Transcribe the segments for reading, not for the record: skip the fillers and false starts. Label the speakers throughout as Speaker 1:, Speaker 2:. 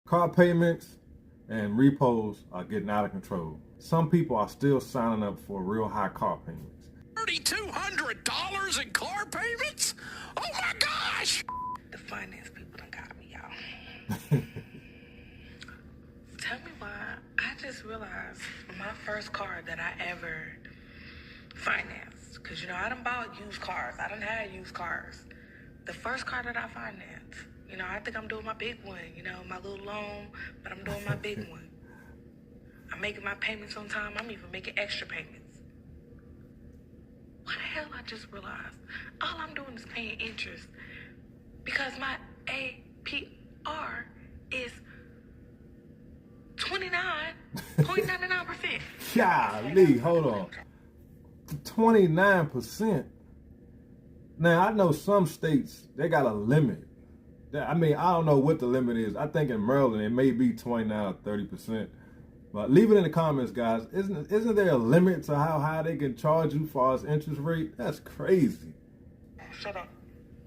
Speaker 1: Car payments and repos are getting out of control. Some people are still signing up for real high car payments.
Speaker 2: $3,200 in car payments? Oh my gosh!
Speaker 3: The finance people done got me, y'all. Tell me why. I just realized my first car that I ever financed, because you know I done bought used cars. I done had used cars. The first car that I financed, you know, I think I'm doing my big one, you know, my little loan, but I'm doing my big one. I'm making my payments on time. I'm even making extra payments. What the hell I just realized? All I'm doing is paying interest because my APR is 29.99%.
Speaker 1: Golly, hold on. 29%. Now, I know some states, they got a limit. I mean, I don't know what the limit is. I think in Maryland, it may be 29 or 30%. But leave it in the comments, guys. Isn't there a limit to how high they can charge you for as interest rate? That's crazy.
Speaker 3: Shut up.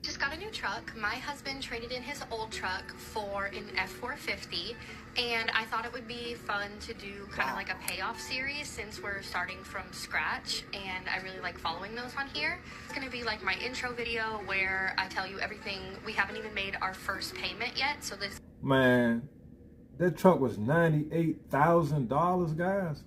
Speaker 4: Just got a new truck. My husband traded in his old truck for an F450, and I thought it would be fun to do kind of like a payoff series since we're starting from scratch, and I really like following those on here. It's going to be like my intro video where I tell you everything. We haven't even made our first payment yet, so this...
Speaker 1: Man, that truck was $98,000, guys.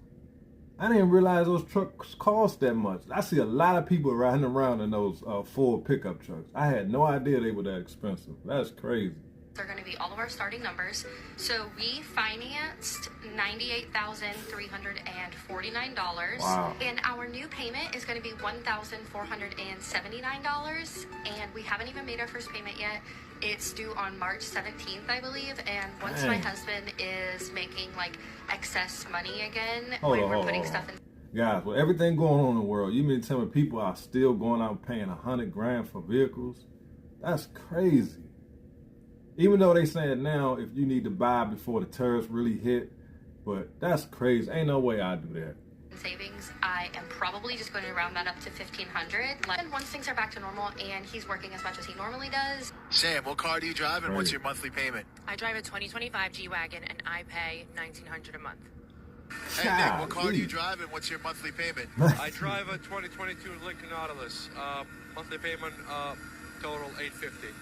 Speaker 1: I didn't realize those trucks cost that much. I see a lot of people riding around in those Ford pickup trucks. I had no idea they were that expensive. That's crazy.
Speaker 4: They're going to be all of our starting numbers. So we financed $98,349.
Speaker 1: Wow.
Speaker 4: And our new payment is going to be $1,479. And we haven't even made our first payment yet. It's due on March 17th, I believe. And once my husband is making like excess money again, when we're putting stuff in.
Speaker 1: Guys, with everything going on in the world, you mean to tell me people are still going out paying $100 grand for vehicles? That's crazy. Even though they saying now if you need to buy before the tariffs really hit, but that's crazy. Ain't no way I do that.
Speaker 4: Savings, I am probably just going to round that up to $1,500. And once things are back to normal and he's working as much as he normally does.
Speaker 2: Sam, what car do you drive and what's your monthly payment?
Speaker 5: I drive a 2025 G-Wagon and I pay $1,900 a month.
Speaker 2: Hey Nick, what car do you drive and what's your monthly payment?
Speaker 6: I drive a 2022 Lincoln Nautilus. Monthly payment total $850.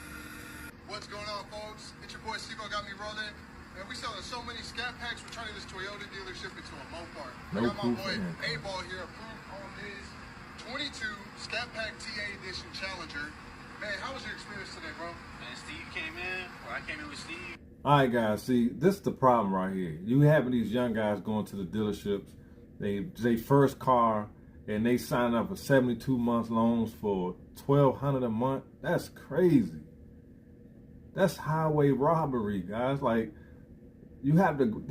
Speaker 7: What's going on, folks? It's your boy Sigo got me rolling. And we selling so many scat packs, we're turning this Toyota dealership into a Mopar. I got my boy A-Ball here approved on his 22 Scat Pack TA Edition Challenger. Man, how was your experience today, bro?
Speaker 8: Man, Steve came in, or I came in with Steve.
Speaker 1: All right, guys, see, this is the problem right here. You having these young guys going to the dealerships, they first car, and they sign up for 72 months loans for $1,200 a month. That's crazy. That's highway robbery, guys. Like, you have to,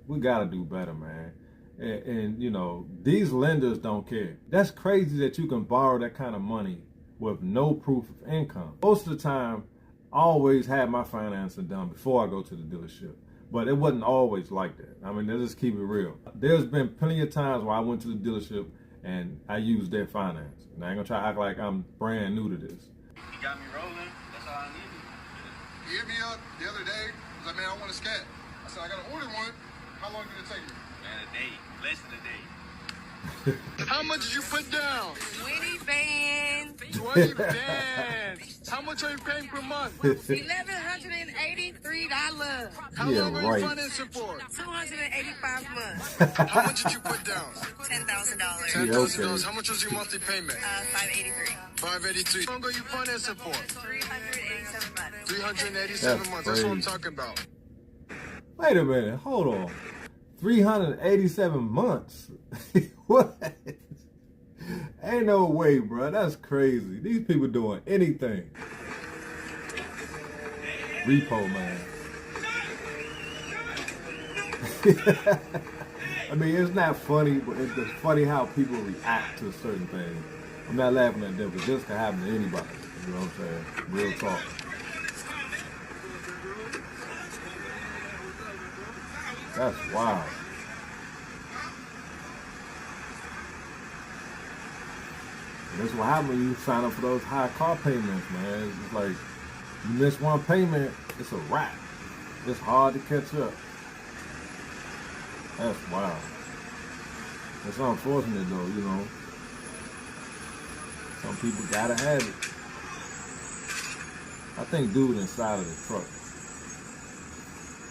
Speaker 1: we got to do better, man. And, you know, these lenders don't care. That's crazy that you can borrow that kind of money with no proof of income. Most of the time, I always have my financing done before I go to the dealership. But it wasn't always like that. I mean, let's just keep it real. There's been plenty of times where I went to the dealership and I used their finance. And I ain't gonna try to act like I'm brand new to this.
Speaker 8: He got me rolling. That's all I needed.
Speaker 7: He hit me up the other day. He was like, man, I want a scat. I said, I got to order one. How long did it take me?
Speaker 8: Man, a day. Less than a day.
Speaker 7: How much did you put down?
Speaker 5: 20 bands.
Speaker 7: 20 bands. How much are you paying per month?
Speaker 5: $1,183.
Speaker 7: How
Speaker 1: Yeah,
Speaker 7: long are
Speaker 1: right.
Speaker 7: you financing for?
Speaker 5: 285 months.
Speaker 7: How much did you put down?
Speaker 5: $10,000.
Speaker 7: $10,000. How much was your monthly payment?
Speaker 5: $583.
Speaker 7: $583. How long are you financing for?
Speaker 5: 387 months.
Speaker 7: 387 months. That's what I'm talking about.
Speaker 1: Wait a minute, hold on. 387 months? What? Ain't no way, bro. That's crazy. These people doing anything. Repo, man. I mean, it's not funny, but it's just funny how people react to certain things. I'm not laughing at them, but this can happen to anybody. You know what I'm saying? Real talk. That's wild. And that's what happens when you sign up for those high car payments, man. It's just like, you miss one payment, it's a wrap. It's hard to catch up. That's wild. It's unfortunate though, you know. Some people gotta have it. I think dude inside of the truck.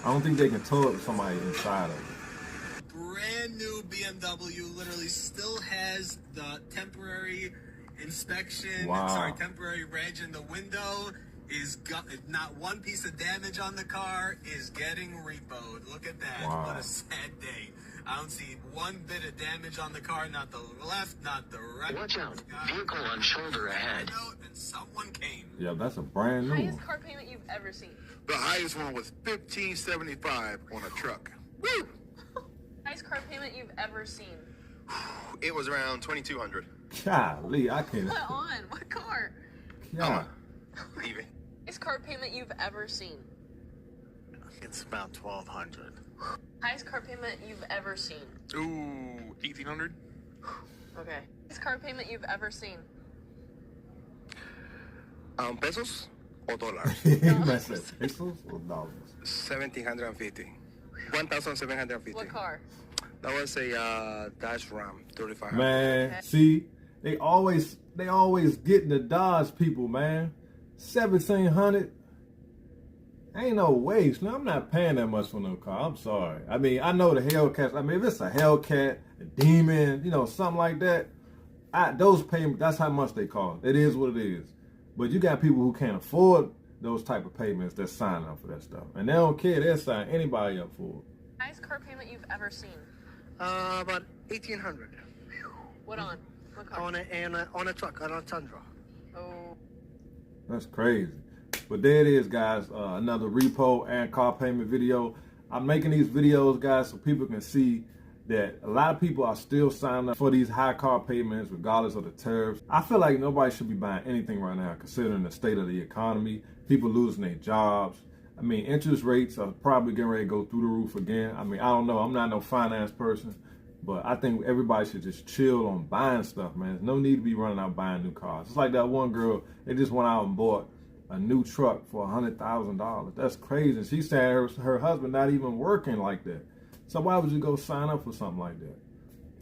Speaker 1: I don't think they can tow up somebody inside of it.
Speaker 9: Brand new BMW literally still has the temporary inspection.
Speaker 1: Wow.
Speaker 9: Sorry, temporary reg in the window. Is got not one piece of damage on the car, is getting repoed. Look at that.
Speaker 1: Wow.
Speaker 9: What a sad day. I don't see one bit of damage on the car, not the left, not the right.
Speaker 10: Watch out. Vehicle on shoulder ahead.
Speaker 9: And someone came.
Speaker 1: Yeah, that's a brand new
Speaker 5: Highest
Speaker 1: one.
Speaker 5: car payment you've ever seen.
Speaker 7: The highest one was $1,575 on a truck. Woo!
Speaker 5: Highest car payment you've ever seen.
Speaker 11: It was around $2,200.
Speaker 1: Golly, I can't.
Speaker 5: What on? What car?
Speaker 1: Yeah.
Speaker 11: Leaving.
Speaker 5: Highest car payment you've ever seen.
Speaker 9: It's about $1,200.
Speaker 5: Highest car payment you've ever seen.
Speaker 11: Ooh, $1,800.
Speaker 5: Okay. Highest car payment you've ever seen.
Speaker 11: Pesos or dollars?
Speaker 1: He messed up. Pesos or dollars?
Speaker 11: 1,750. 1,750.
Speaker 5: What car?
Speaker 11: That was a Dodge Ram 3500.
Speaker 1: Man, see, they always getting the Dodge people, man. 1,700. Ain't no way. Now, I'm not paying that much for no car. I'm sorry. I mean, I know the Hellcats. I mean, if it's a Hellcat, a Demon, you know, something like that, those payments, that's how much they cost. It is what it is. But you got people who can't afford those type of payments that sign up for that stuff. And they don't care. They'll sign anybody up for it.
Speaker 5: Highest car payment you've ever seen.
Speaker 9: About $1,800
Speaker 5: What on? What car?
Speaker 9: on a truck, on a Tundra.
Speaker 5: Oh.
Speaker 1: That's crazy. But there it is, guys. Another repo and car payment video. I'm making these videos, guys, so people can see that a lot of people are still signing up for these high car payments regardless of the tariffs. I feel like nobody should be buying anything right now considering the state of the economy, people losing their jobs. I mean, interest rates are probably getting ready to go through the roof again. I mean, I don't know. I'm not no finance person, but I think everybody should just chill on buying stuff, man. There's no need to be running out buying new cars. It's like that one girl, they just went out and bought a new truck for $100,000. That's crazy. She said her husband not even working like that. So why would you go sign up for something like that?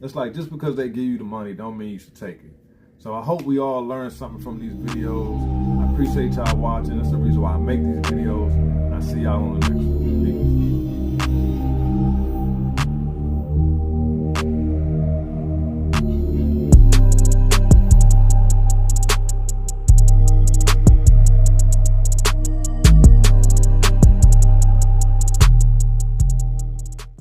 Speaker 1: It's like, just because they give you the money don't mean you should take it. So I hope we all learn something from these videos. I appreciate y'all watching. That's the reason why I make these videos. And I see y'all on the next one.